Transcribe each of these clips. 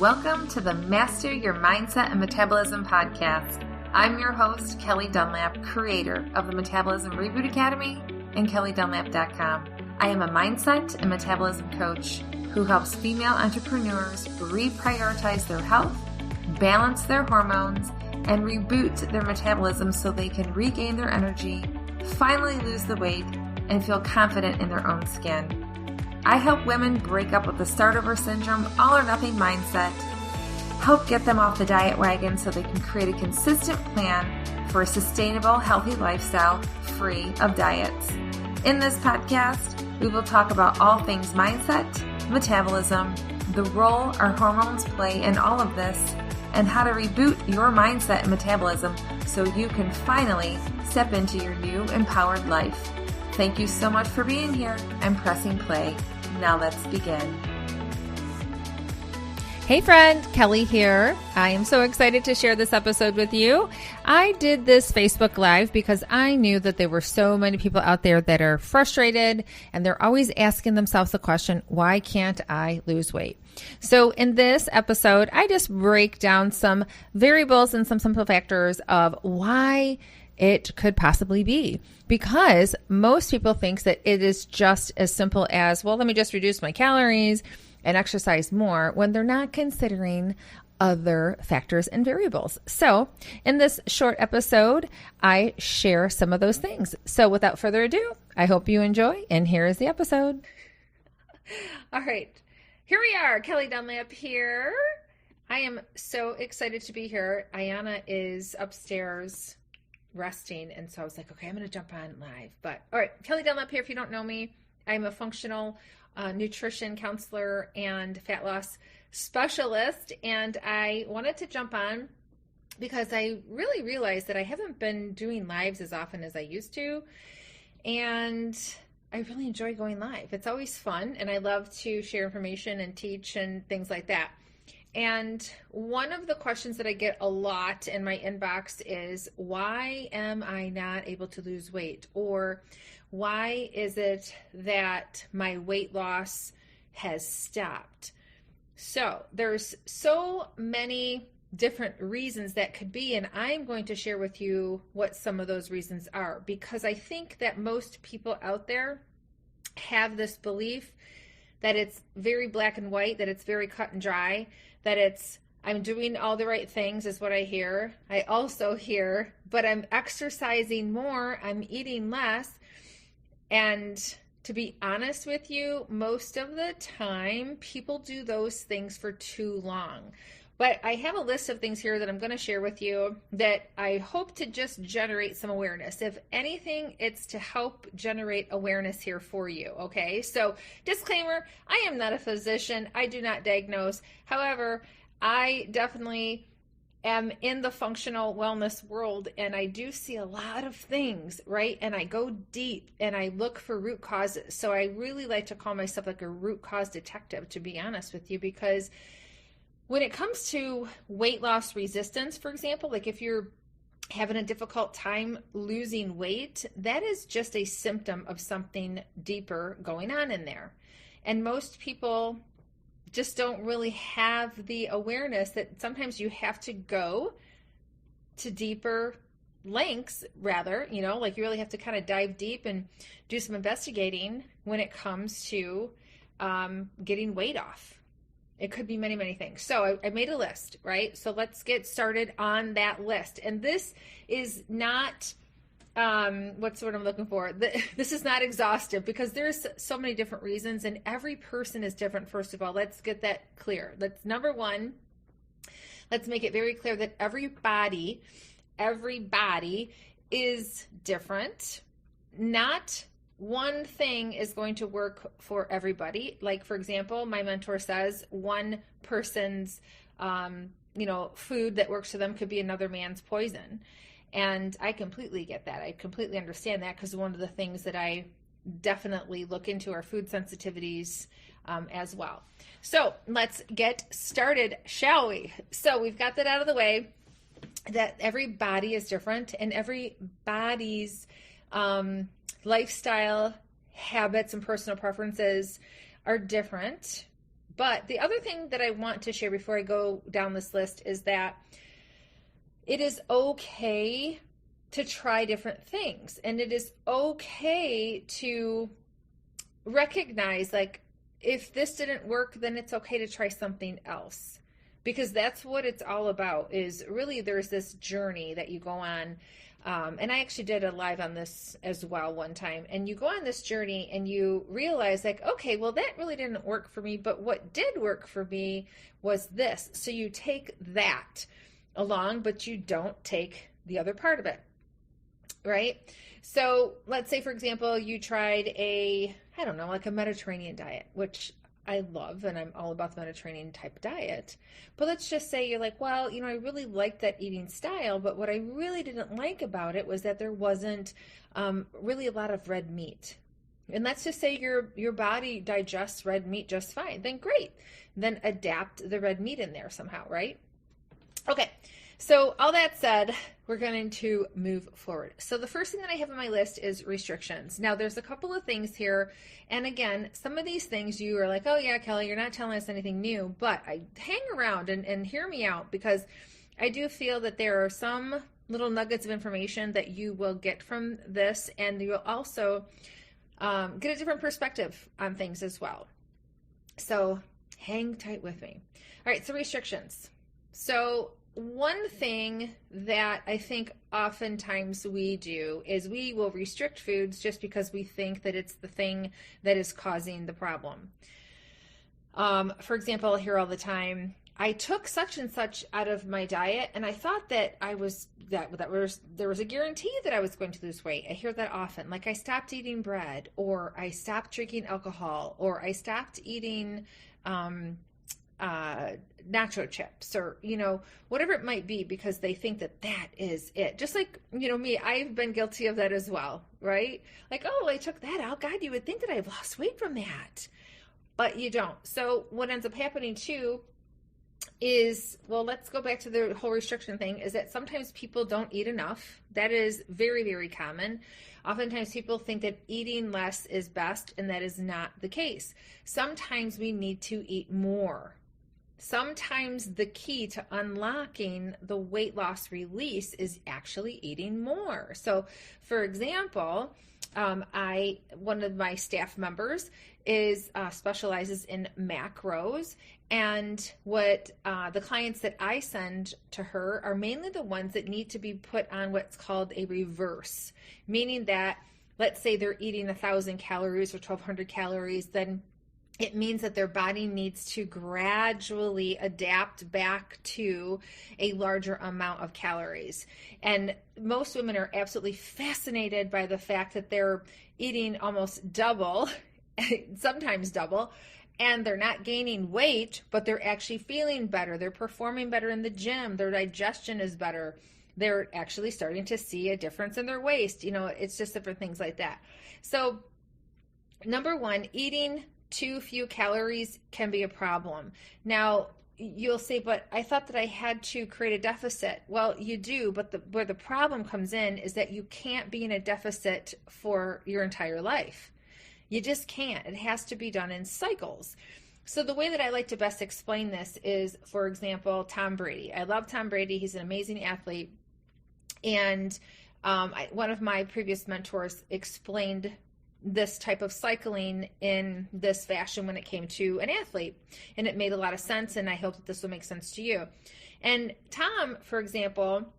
Welcome to the Master Your Mindset and Metabolism podcast. I'm your host, Kelly Dunlap, creator of the Metabolism Reboot Academy and kellydunlap.com. I am a mindset and metabolism coach who helps female entrepreneurs reprioritize their health, balance their hormones, and reboot their metabolism so they can regain their energy, finally lose the weight, and feel confident in their own skin. I help women break up with the start-over syndrome, all or nothing mindset, help get them off the diet wagon so they can create a consistent plan for a sustainable, healthy lifestyle free of diets. In this podcast, we will talk about all things mindset, metabolism, the role our hormones play in all of this, and how to reboot your mindset and metabolism so you can finally step into your new empowered life. Thank you so much for being here and pressing play. Now let's begin. Hey friend, Kelly here. I am so excited to share this episode with you. I did this Facebook Live because I knew that there were so many people out there that are frustrated and they're always asking themselves the question, why can't I lose weight? So in this episode, I just break down some variables and some simple factors of why it could possibly be, because most people think that it is just as simple as, well, let me just reduce my calories and exercise more, when they're not considering other factors and variables. So in this short episode, I share some of those things. So without further ado, I hope you enjoy, and here is the episode. All right, here we are, Kelly Dunlap here. I am so excited to be here. Ayana is upstairs resting, and so I was like, okay, I'm going to jump on live. But all right, Kelly Dunlap here. If you don't know me, I'm a functional nutrition counselor and fat loss specialist, and I wanted to jump on because I really realized that I haven't been doing lives as often as I used to, and I really enjoy going live. It's always fun, and I love to share information and teach and things like that. And one of the questions that I get a lot in my inbox is, why am I not able to lose weight? Or why is it that my weight loss has stopped? So there's so many different reasons that could be, and I'm going to share with you what some of those reasons are, because I think that most people out there have this belief that it's very black and white, that it's very cut and dry, that it's, I'm doing all the right things is what I hear. I also hear, but I'm exercising more, I'm eating less. And to be honest with you, most of the time, people do those things for too long. But I have a list of things here that I'm going to share with you that I hope to just generate some awareness. If anything, it's to help generate awareness here for you, okay? So disclaimer, I am not a physician. I do not diagnose. However, I definitely am in the functional wellness world, and I do see a lot of things, right? And I go deep and I look for root causes. So I really like to call myself like a root cause detective, to be honest with you, because when it comes to weight loss resistance, for example, like if you're having a difficult time losing weight, that is just a symptom of something deeper going on in there. And most people just don't really have the awareness that sometimes you have to go to deeper lengths, rather, like you really have to kind of dive deep and do some investigating when it comes to getting weight off. It could be many, many things. So I made a list, right? So let's get started on that list. And this is not, what's the word I'm looking for? This is not exhaustive, because there's so many different reasons, and every person is different. First of all, let's get that clear. Number one, let's make it very clear that everybody is different. Not one thing is going to work for everybody. Like, for example, my mentor says one person's, food that works for them could be another man's poison. And I completely get that. I completely understand that, because one of the things that I definitely look into are food sensitivities as well. So let's get started, shall we? So we've got that out of the way, that every body is different, and every body's lifestyle, habits, and personal preferences are different. But the other thing that I want to share before I go down this list is that it is okay to try different things. And it is okay to recognize, like, if this didn't work, then it's okay to try something else. Because that's what it's all about, is really there's this journey that you go on. And I actually did a live on this as well one time. And you go on this journey and you realize, like, okay, well, that really didn't work for me. But what did work for me was this. So you take that along, but you don't take the other part of it, right? So let's say, for example, you tried like a Mediterranean diet, which I love, and I'm all about the Mediterranean type diet. But let's just say you're like, well, I really liked that eating style, but what I really didn't like about it was that there wasn't really a lot of red meat. And let's just say your body digests red meat just fine. Then great. Then adapt the red meat in there somehow, right? Okay. So all that said, we're going to move forward. So the first thing that I have on my list is restrictions. Now, there's a couple of things here. And again, some of these things you are like, oh yeah, Kelly, you're not telling us anything new. But I hang around and hear me out, because I do feel that there are some little nuggets of information that you will get from this. And you'll also get a different perspective on things as well. So hang tight with me. All right, so restrictions. So one thing that I think oftentimes we do is we will restrict foods just because we think that it's the thing that is causing the problem. For example, I hear all the time, I took such and such out of my diet and I thought that there was a guarantee that I was going to lose weight. I hear that often. Like, I stopped eating bread, or I stopped drinking alcohol, or I stopped eating nacho chips, or whatever it might be, because they think that is it. Just like me, I've been guilty of that as well, right? Like, oh, I took that out. God, you would think that I've lost weight from that, but you don't. So what ends up happening too is, well, let's go back to the whole restriction thing, is that sometimes people don't eat enough. That is very, very common. Oftentimes people think that eating less is best, and that is not the case. Sometimes we need to eat more. Sometimes the key to unlocking the weight loss release is actually eating more. So, for example, one of my staff members specializes in macros, and what the clients that I send to her are mainly the ones that need to be put on what's called a reverse, meaning that, let's say they're eating 1,000 calories or 1,200 calories, then it means that their body needs to gradually adapt back to a larger amount of calories. And most women are absolutely fascinated by the fact that they're eating almost double, sometimes double, and they're not gaining weight, but they're actually feeling better. They're performing better in the gym. Their digestion is better. They're actually starting to see a difference in their waist. It's just different things like that. So, number one, eating too few calories can be a problem. Now, you'll say, but I thought that I had to create a deficit. Well, you do, but where the problem comes in is that you can't be in a deficit for your entire life. You just can't. It has to be done in cycles. So the way that I like to best explain this is, for example, Tom Brady. I love Tom Brady. He's an amazing athlete. And one of my previous mentors explained this type of cycling in this fashion when it came to an athlete, and it made a lot of sense, and I hope that this will make sense to you. And Tom, for example,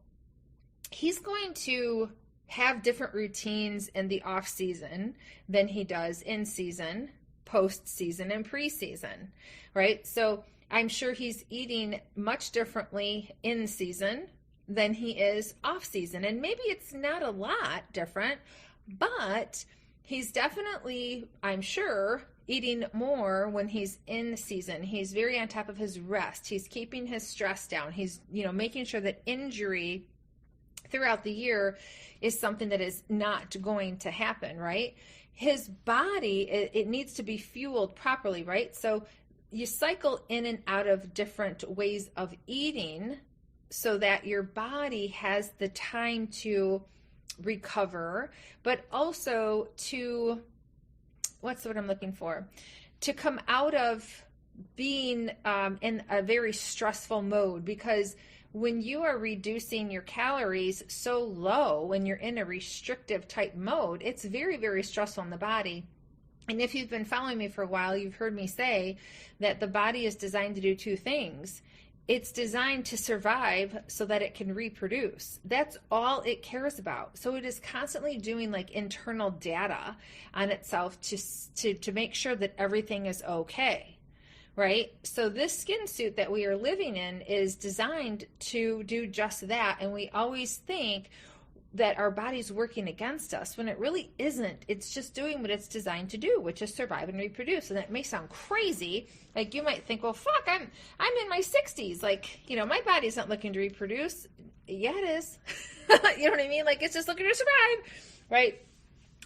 he's going to have different routines in the off season than he does in season, post season, and preseason, right? So I'm sure he's eating much differently in season than he is off season, and maybe it's not a lot different, but he's definitely, I'm sure, eating more when he's in season. He's very on top of his rest. He's keeping his stress down. He's, making sure that injury throughout the year is something that is not going to happen, right? His body, it needs to be fueled properly, right? So you cycle in and out of different ways of eating so that your body has the time to recover, but also to, what's the word I'm looking for? To come out of being in a very stressful mode, because when you are reducing your calories so low, when you're in a restrictive type mode, it's very, very stressful on the body. And if you've been following me for a while, you've heard me say that the body is designed to do two things. It's designed to survive so that it can reproduce. That's all it cares about. So it is constantly doing like internal data on itself to make sure that everything is okay. Right? So this skin suit that we are living in is designed to do just that. And we always think that our body's working against us when it really isn't. It's just doing what it's designed to do, which is survive and reproduce. And that may sound crazy. Like you might think, well, fuck, I'm in my 60s. Like, my body's not looking to reproduce. Yeah, it is. You know what I mean? Like it's just looking to survive, right?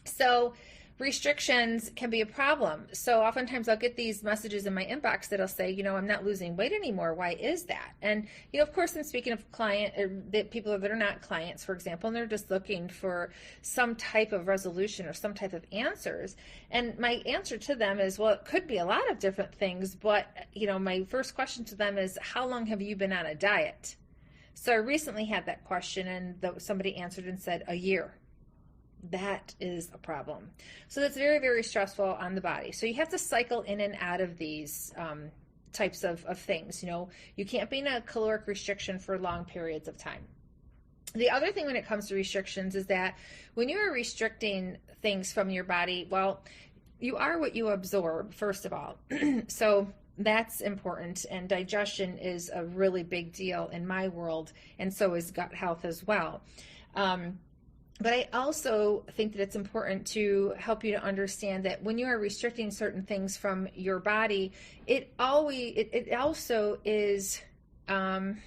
So restrictions can be a problem. So oftentimes I'll get these messages in my inbox that'll say, I'm not losing weight anymore. Why is that? And, of course, I'm speaking of people that are not clients, for example, and they're just looking for some type of resolution or some type of answers. And my answer to them is, well, it could be a lot of different things, but, my first question to them is, how long have you been on a diet? So I recently had that question, and somebody answered and said, a year. That is a problem. So that's very, very stressful on the body. So you have to cycle in and out of these types of things. You can't be in a caloric restriction for long periods of time. The other thing when it comes to restrictions is that when you are restricting things from your body, well, you are what you absorb, first of all. So that's important. And digestion is a really big deal in my world. And so is gut health as well. But I also think that it's important to help you to understand that when you are restricting certain things from your body, it also is, I don't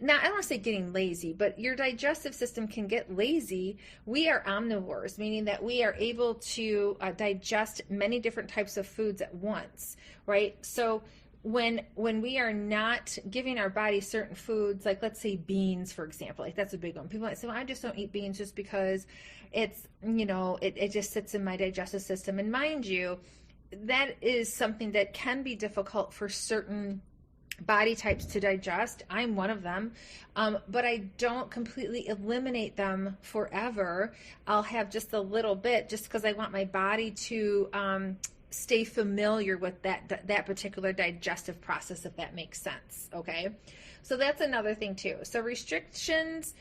want to say getting lazy, but your digestive system can get lazy. We are omnivores, meaning that we are able to digest many different types of foods at once, right? So when we are not giving our body certain foods, like let's say beans, for example, like that's a big one. People might say, well, I just don't eat beans just because it's, it just sits in my digestive system. And mind you, that is something that can be difficult for certain body types to digest. I'm one of them, but I don't completely eliminate them forever. I'll have just a little bit just because I want my body to stay familiar with that particular digestive process, if that makes sense. Okay, so that's another thing too. So restrictions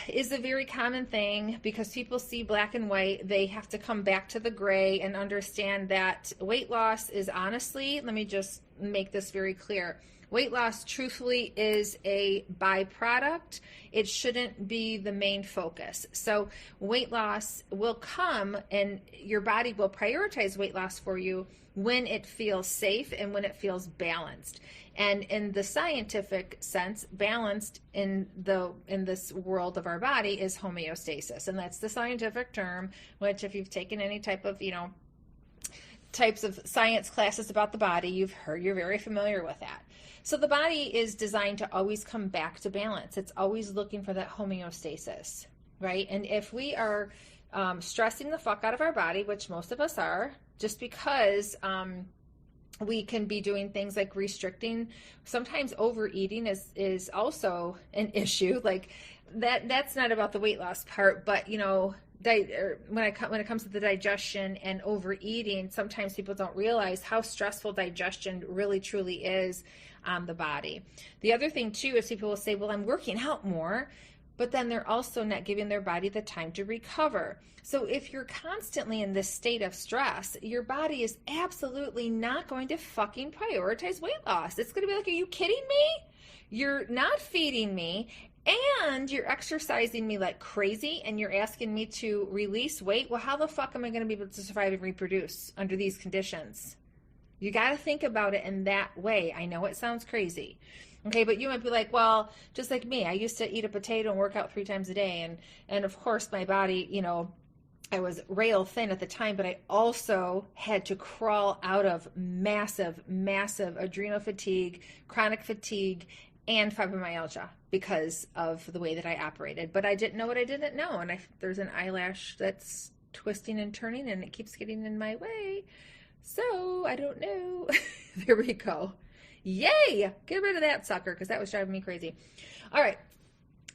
is a very common thing because people see black and white. They have to come back to the gray and understand that weight loss is honestly, let me just make this very clear. Weight loss truthfully is a byproduct. It shouldn't be the main focus. So weight loss will come and your body will prioritize weight loss for you when it feels safe and when it feels balanced. And in the scientific sense, balanced in this world of our body is homeostasis. And that's the scientific term, which if you've taken any type of, types of science classes about the body, you're very familiar with that. So the body is designed to always come back to balance. It's always looking for that homeostasis, right? And if we are stressing the fuck out of our body, which most of us are, just because we can be doing things like restricting, sometimes overeating is also an issue. Like that's not about the weight loss part, but when it comes to the digestion and overeating, sometimes people don't realize how stressful digestion really truly is on the body. The other thing too is people will say, well, I'm working out more, but then they're also not giving their body the time to recover. So if you're constantly in this state of stress, your body is absolutely not going to fucking prioritize weight loss. It's going to be like, are you kidding me? You're not feeding me. And you're exercising me like crazy and you're asking me to release weight. Well, how the fuck am I going to be able to survive and reproduce under these conditions? You got to think about it in that way. I know it sounds crazy. Okay, but you might be like, well, just like me, I used to eat a potato and work out 3 times a day. And of course, my body, I was rail thin at the time, but I also had to crawl out of massive adrenal fatigue, chronic fatigue, and fibromyalgia because of the way that I operated. But I didn't know what I didn't know. And there's an eyelash that's twisting and turning and it keeps getting in my way. So I don't know. there we go. Yay! Get rid of that sucker because that was driving me crazy. All right.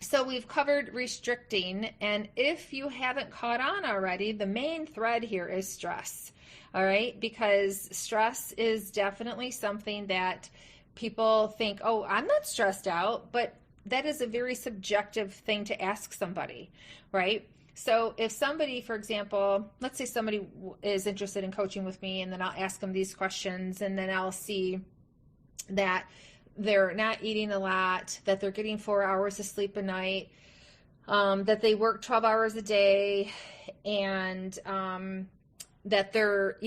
So we've covered restricting, and if you haven't caught on already, the main thread here is stress. All right, because stress is definitely something that people think, oh, I'm not stressed out, but that is a very subjective thing to ask somebody, right? So if somebody, for example, let's say somebody is interested in coaching with me, and then I'll ask them these questions, and then I'll see that they're not eating a lot, that they're getting 4 hours of sleep a night, that they work 12 hours a day, and that they're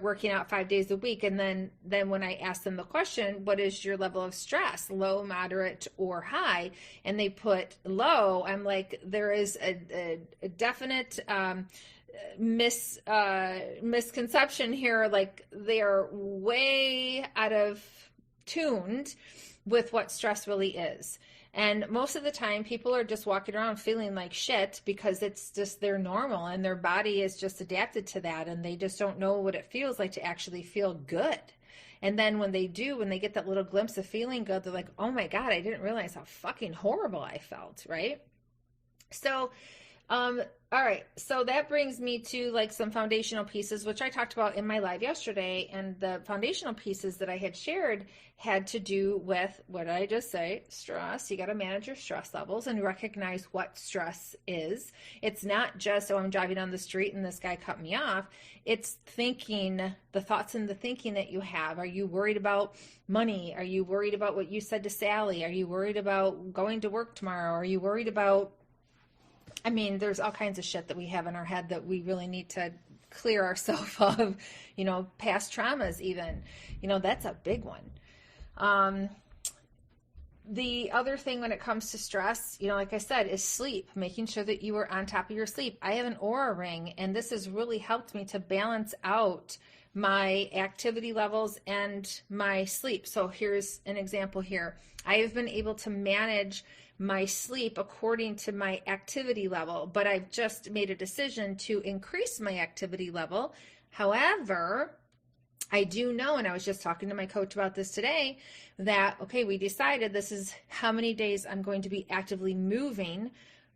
working out 5 days a week. And then when I ask them the question, what is your level of stress, low, moderate, or high? And they put low. I'm like, there is a definite misconception here. Like, they are way out of tuned with what stress really is. And most of the time people are just walking around feeling like shit because it's just their normal, and their body is just adapted to that, and they just don't know what it feels like to actually feel good. And then when they do, when they get that little glimpse of feeling good, they're like, oh my God, I didn't realize how fucking horrible I felt, right? So all right, so that brings me to like some foundational pieces, which I talked about in my live yesterday. And the foundational pieces that I had shared had to do with, what did I just say? Stress. You got to manage your stress levels and recognize what stress is. It's not just, oh, I'm driving down the street and this guy cut me off. It's thinking, the thoughts and the thinking that you have. Are you worried about money? Are you worried about what you said to Sally? Are you worried about going to work tomorrow? Are you worried about, I mean, there's all kinds of shit that we have in our head that we really need to clear ourselves of, past traumas even. That's a big one. The other thing when it comes to stress, like I said, is sleep, making sure that you are on top of your sleep. I have an Oura ring, and this has really helped me to balance out my activity levels and my sleep. So here's an example here. I have been able to manage my sleep according to my activity level, but I've just made a decision to increase my activity level. However, I do know, and I was just talking to my coach about this today, that, okay, we decided this is how many days I'm going to be actively moving.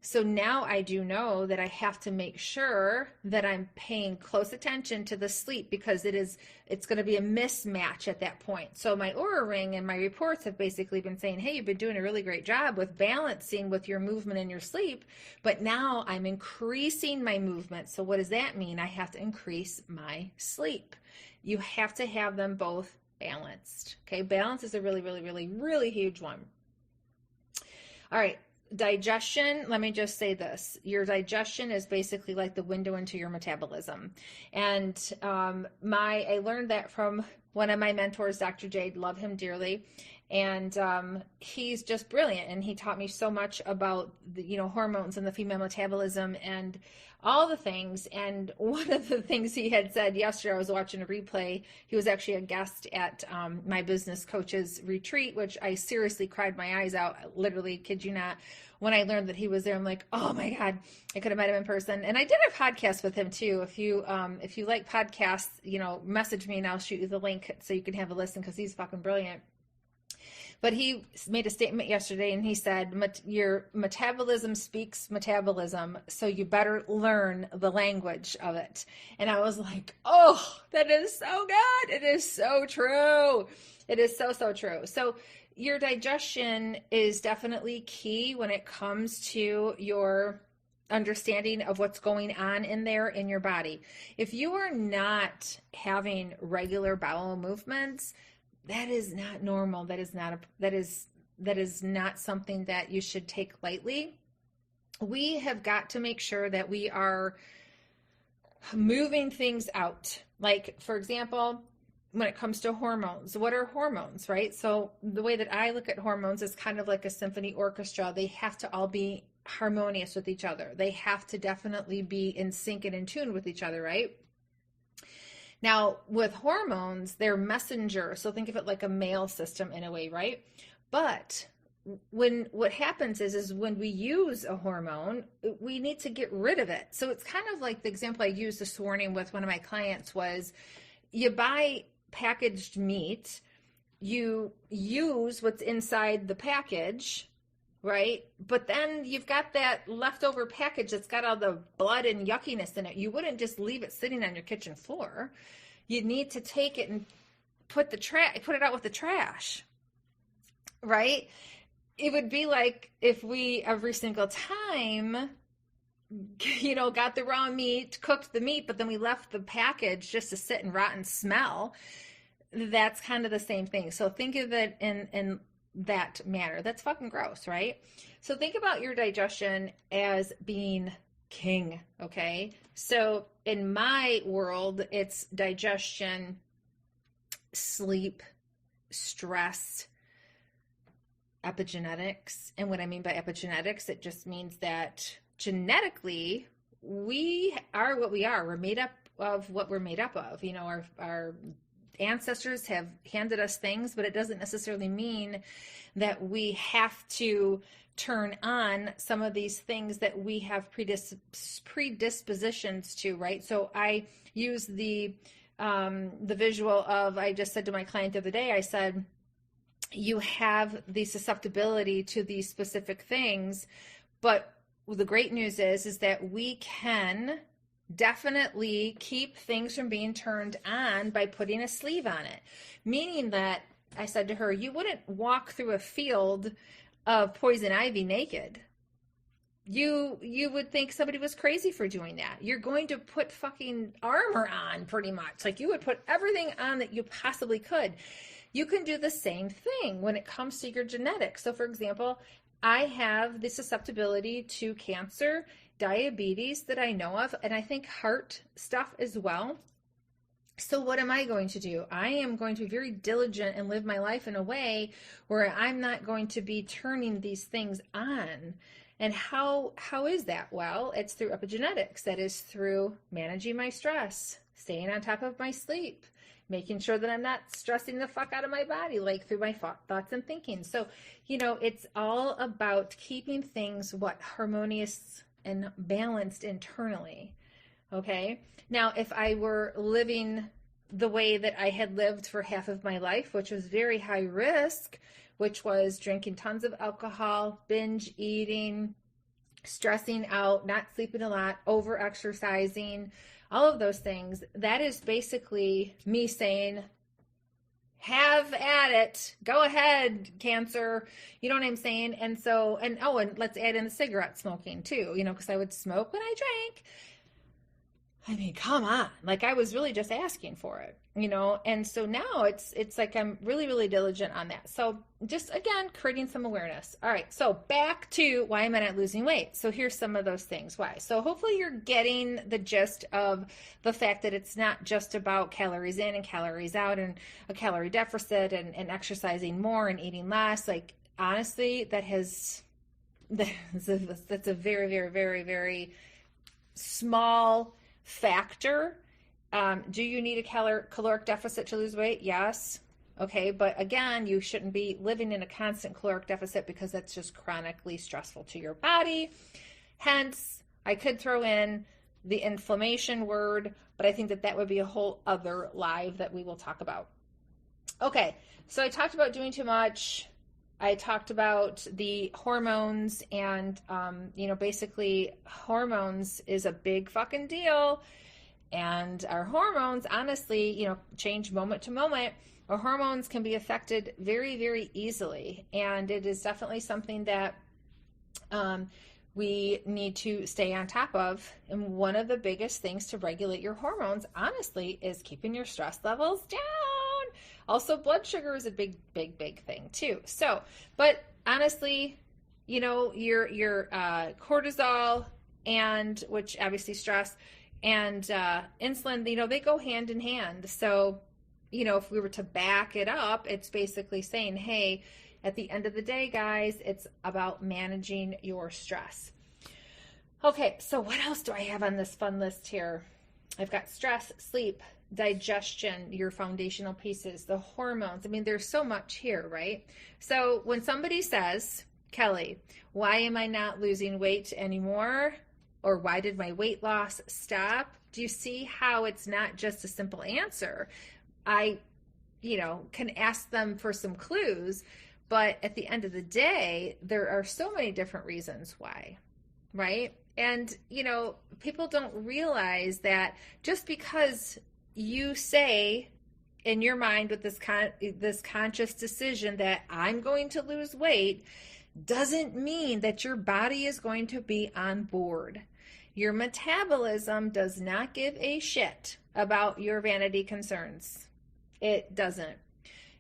So now I do know that I have to make sure that I'm paying close attention to the sleep, because it's going to be a mismatch at that point. So my Oura ring and my reports have basically been saying, hey, you've been doing a really great job with balancing with your movement and your sleep, but now I'm increasing my movement. So what does that mean? I have to increase my sleep. You have to have them both balanced. Okay, balance is a really, really, really, really huge one. All right. Digestion, let me just say this. Your digestion is basically like the window into your metabolism. And I learned that from one of my mentors, Dr. Jade, love him dearly. And he's just brilliant. And he taught me so much about the, hormones and the female metabolism and all the things. And one of the things he had said yesterday, I was watching a replay. He was actually a guest at my business coach's retreat, which I seriously cried my eyes out. Literally, kid you not. When I learned that he was there, I'm like, oh my God, I could have met him in person. And I did a podcast with him too. If you like podcasts, message me and I'll shoot you the link so you can have a listen, because he's fucking brilliant. But he made a statement yesterday, and he said, your metabolism speaks metabolism, so you better learn the language of it. And I was like, oh, that is so good. It is so true. It is so, so true. So your digestion is definitely key when it comes to your understanding of what's going on in there in your body. If you are not having regular bowel movements, that is not normal. That is not something that you should take lightly. We have got to make sure that we are moving things out. Like, for example, when it comes to hormones, what are hormones, right? So the way that I look at hormones is kind of like a symphony orchestra. They have to all be harmonious with each other. They have to definitely be in sync and in tune with each other, right? Now, with hormones, they're messengers. So think of it like a mail system in a way, right? But what happens is when we use a hormone, we need to get rid of it. So it's kind of like the example I used this morning with one of my clients was, you buy packaged meat, you use what's inside the package, right? But then you've got that leftover package that's got all the blood and yuckiness in it. You wouldn't just leave it sitting on your kitchen floor. You need to take it and put it out with the trash, right? It would be like if we every single time, got the raw meat, cooked the meat, but then we left the package just to sit and rot and smell. That's kind of the same thing. So think of it in that manner. That's fucking gross, right? So think about your digestion as being king, okay? So in my world, it's digestion, sleep, stress, epigenetics. And what I mean by epigenetics, it just means that genetically, we are what we are. We're made up of what we're made up of. Our ancestors have handed us things, but it doesn't necessarily mean that we have to turn on some of these things that we have predispositions to, right? So I use the visual of, I just said to my client the other day, I said, you have the susceptibility to these specific things, but the great news is that we can definitely keep things from being turned on by putting a sleeve on it. Meaning that I said to her, you wouldn't walk through a field of poison ivy naked. You would think somebody was crazy for doing that. You're going to put fucking armor on pretty much. Like you would put everything on that you possibly could. You can do the same thing when it comes to your genetics. So for example, I have the susceptibility to cancer, diabetes that I know of, and I think heart stuff as well. So what am I going to do? I am going to be very diligent and live my life in a way where I'm not going to be turning these things on. And how is that? Well, it's through epigenetics. That is through managing my stress, staying on top of my sleep, making sure that I'm not stressing the fuck out of my body, like through my thoughts and thinking. So, it's all about keeping things harmonious and balanced internally. Okay. Now, if I were living the way that I had lived for half of my life, which was very high risk, which was drinking tons of alcohol, binge eating, stressing out, not sleeping a lot, over exercising, all of those things, that is basically me saying, have at it. Go ahead, cancer. You know what I'm saying? And so, and let's add in the cigarette smoking too, because I would smoke when I drank. I mean, come on. Like I was really just asking for it, and so now it's like I'm really, really diligent on that. So just again, creating some awareness. All right. So back to why am I not losing weight? So here's some of those things. Why? So hopefully you're getting the gist of the fact that it's not just about calories in and calories out and a calorie deficit and exercising more and eating less. Like honestly, that's a very, very, very, very small factor. Do you need a caloric deficit to lose weight? Yes. Okay. But again, you shouldn't be living in a constant caloric deficit because that's just chronically stressful to your body. Hence, I could throw in the inflammation word, but I think that would be a whole other live that we will talk about. Okay. So I talked about doing too much. I talked about the hormones and, basically hormones is a big fucking deal. And our hormones, honestly, change moment to moment. Our hormones can be affected very, very easily. And it is definitely something that we need to stay on top of. And one of the biggest things to regulate your hormones, honestly, is keeping your stress levels down. Also, blood sugar is a big, big, big thing too. So, but honestly, your cortisol and which obviously stress and insulin, they go hand in hand. So, if we were to back it up, it's basically saying, hey, at the end of the day, guys, it's about managing your stress. Okay, so what else do I have on this fun list here? I've got stress, sleep, digestion, your foundational pieces, the hormones. I mean, there's so much here, right? So when somebody says, Kelly, why am I not losing weight anymore? Or why did my weight loss stop? Do you see how it's not just a simple answer? I can ask them for some clues. But at the end of the day, there are so many different reasons why, right? And, people don't realize that just because you say in your mind with this conscious decision that I'm going to lose weight doesn't mean that your body is going to be on board. Your metabolism does not give a shit about your vanity concerns. It doesn't.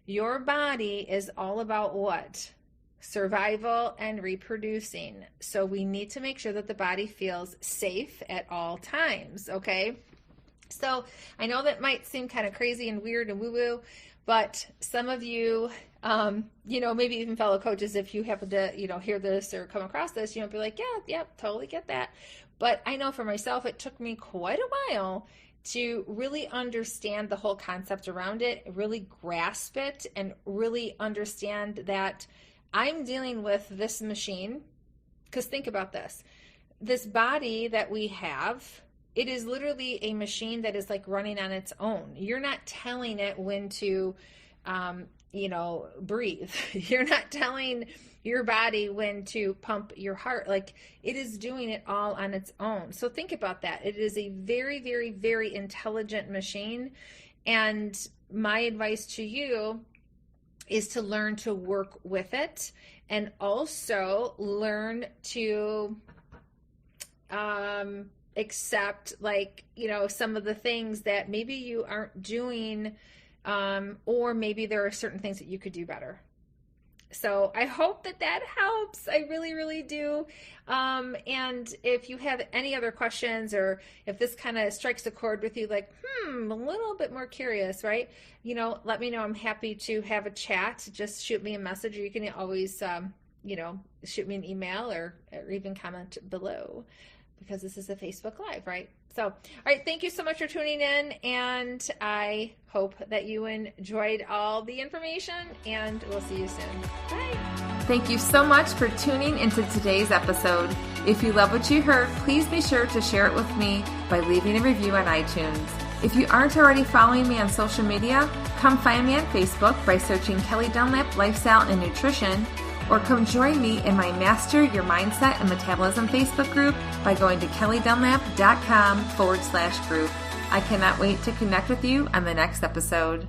Your body is all about what? Survival and reproducing. So we need to make sure that the body feels safe at all times, okay? So I know that might seem kind of crazy and weird and woo-woo, but some of you, maybe even fellow coaches, if you happen to, hear this or come across this, be like, yeah, totally get that. But I know for myself, it took me quite a while to really understand the whole concept around it, really grasp it, and really understand that I'm dealing with this machine. Because think about this body that we have, it is literally a machine that is like running on its own. You're not telling it when to, breathe. You're not telling your body when to pump your heart. Like, it is doing it all on its own. So think about that. It is a very, very, very intelligent machine. And my advice to you is to learn to work with it, and also learn to accept, some of the things that maybe you aren't doing, or maybe there are certain things that you could do better. So I hope that helps. I really, really do. And if you have any other questions, or if this kind of strikes a chord with you, like, a little bit more curious, right? Let me know. I'm happy to have a chat. Just shoot me a message, or you can always, shoot me an email or even comment below, because this is a Facebook Live, right? So, all right, thank you so much for tuning in, and I hope that you enjoyed all the information, and we'll see you soon. Bye. Thank you so much for tuning into today's episode. If you love what you heard, please be sure to share it with me by leaving a review on iTunes. If you aren't already following me on social media, come find me on Facebook by searching Kelly Dunlap Lifestyle and Nutrition, or come join me in my Master Your Mindset and Metabolism Facebook group by going to kellydunlap.com/group. I cannot wait to connect with you on the next episode.